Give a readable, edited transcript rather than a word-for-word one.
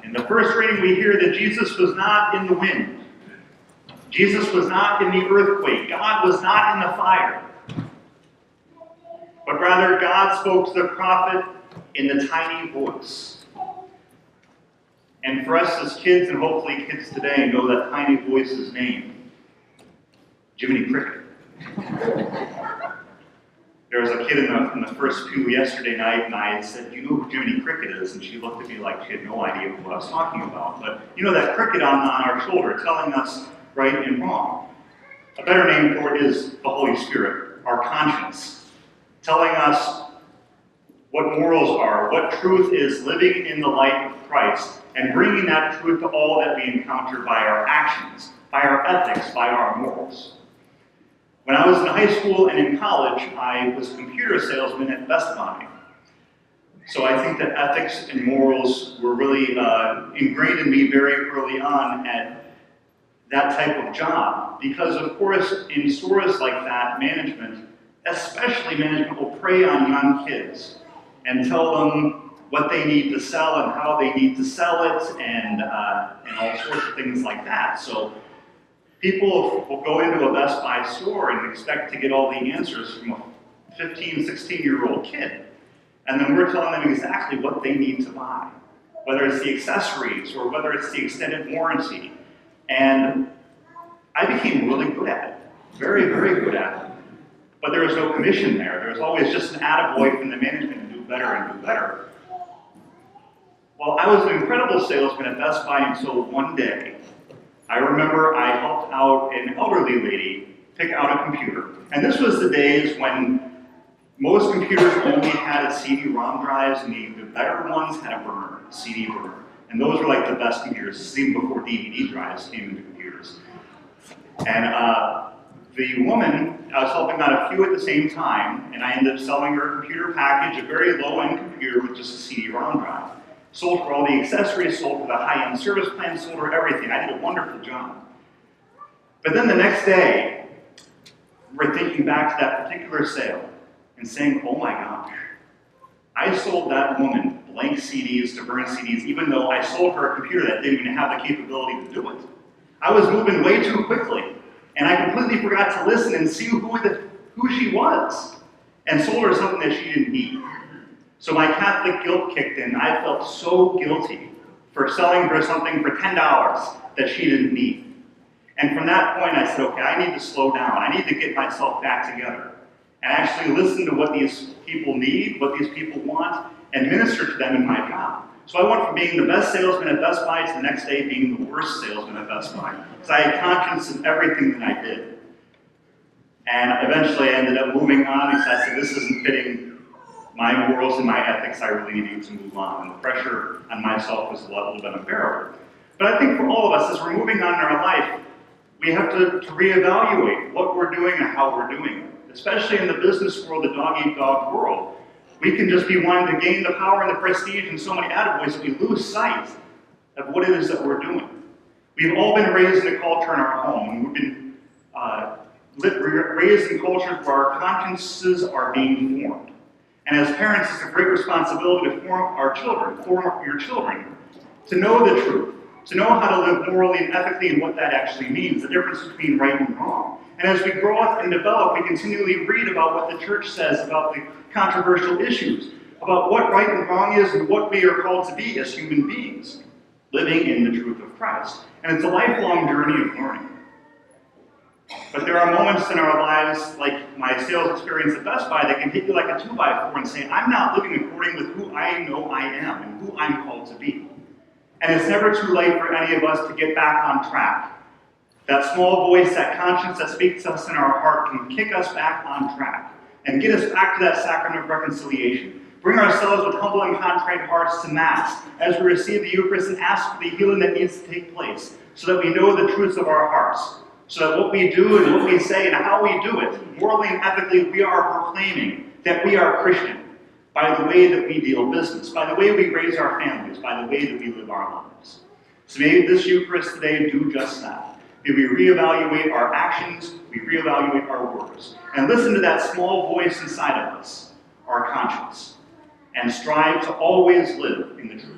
In the first reading, we hear that Jesus was not in the wind. Jesus was not in the earthquake. God was not in the fire. But rather, God spoke to the prophet in the tiny voice. And for us as kids, and hopefully kids today, know that tiny voice's name, Jiminy Cricket. There was a kid in the first pew yesterday night, and I said, "Do you know who Jiminy Cricket is?" And she looked at me like she had no idea what I was talking about. But you know that cricket on our shoulder telling us right and wrong. A better name for it is the Holy Spirit, our conscience, telling us what morals are, what truth is, living in the light of Christ, and bringing that truth to all that we encounter by our actions, by our ethics, by our morals. When I was in high school and in college, I was a computer salesman at Best Buy. So I think that ethics and morals were really ingrained in me very early on at that type of job. Because of course, in stores like that, management, especially management, will prey on young kids and tell them what they need to sell and how they need to sell it and all sorts of things like that. So people will go into a Best Buy store and expect to get all the answers from a 15, 16-year-old kid. And then we're telling them exactly what they need to buy, whether it's the accessories or whether it's the extended warranty. And I became really good at it, very, very good at it. But there was no commission there. There was always just an attaboy from the management to do better and do better. Well, I was an incredible salesman at Best Buy until one day. I remember I helped out an elderly lady pick out a computer. And this was the days when most computers only had CD-ROM drives, and the better ones had a burner, a CD burner. And those were like the best computers. This is even before DVD drives came into computers. And the woman, I was helping out a few at the same time, and I ended up selling her a computer package, a very low-end computer with just a CD-ROM drive. Sold her all the accessories, sold her the high-end service plan, sold her everything. I did a wonderful job. But then the next day, we're thinking back to that particular sale and saying, oh my gosh, I sold that woman blank CDs to burn CDs, even though I sold her a computer that didn't even have the capability to do it. I was moving way too quickly, and I completely forgot to listen and see who she was, and sold her something that she didn't need. So my Catholic guilt kicked in. I felt so guilty for selling her something for $10 that she didn't need. And from that point, I said, okay, I need to slow down. I need to get myself back together and actually listen to what these people need, what these people want, and minister to them in my job. So I went from being the best salesman at Best Buy to the next day being the worst salesman at Best Buy, because I had conscience in everything that I did. And eventually I ended up moving on because I said, this isn't fitting my morals and my ethics. I really needed to move on. And the pressure on myself was a little bit unbearable. But I think for all of us, as we're moving on in our life, we have to reevaluate what we're doing and how we're doing it. Especially in the business world, the dog-eat-dog world. We can just be wanting to gain the power and the prestige and so many attaboys that we lose sight of what it is that we're doing. We've all been raised in a culture in our home, and we've been raised in cultures where our consciences are being formed. And as parents, it's a great responsibility to form your children, to know the truth, to know how to live morally and ethically and what that actually means, the difference between right and wrong. And as we grow up and develop, we continually read about what the church says about the controversial issues, about what right and wrong is and what we are called to be as human beings, living in the truth of Christ. And it's a lifelong journey of learning. But there are moments in our lives, like my sales experience at Best Buy, that can hit you like a 2x4 and say, I'm not living according with who I know I am and who I'm called to be. And it's never too late for any of us to get back on track. That small voice, that conscience that speaks to us in our heart can kick us back on track and get us back to that sacrament of reconciliation. Bring ourselves with humble and contrite hearts to Mass as we receive the Eucharist and ask for the healing that needs to take place so that we know the truths of our hearts, so that what we do and what we say and how we do it, morally and ethically, we are proclaiming that we are Christian by the way that we deal business, by the way we raise our families, by the way that we live our lives. So may this Eucharist today do just that. May we reevaluate our actions, we reevaluate our words, and listen to that small voice inside of us, our conscience, and strive to always live in the truth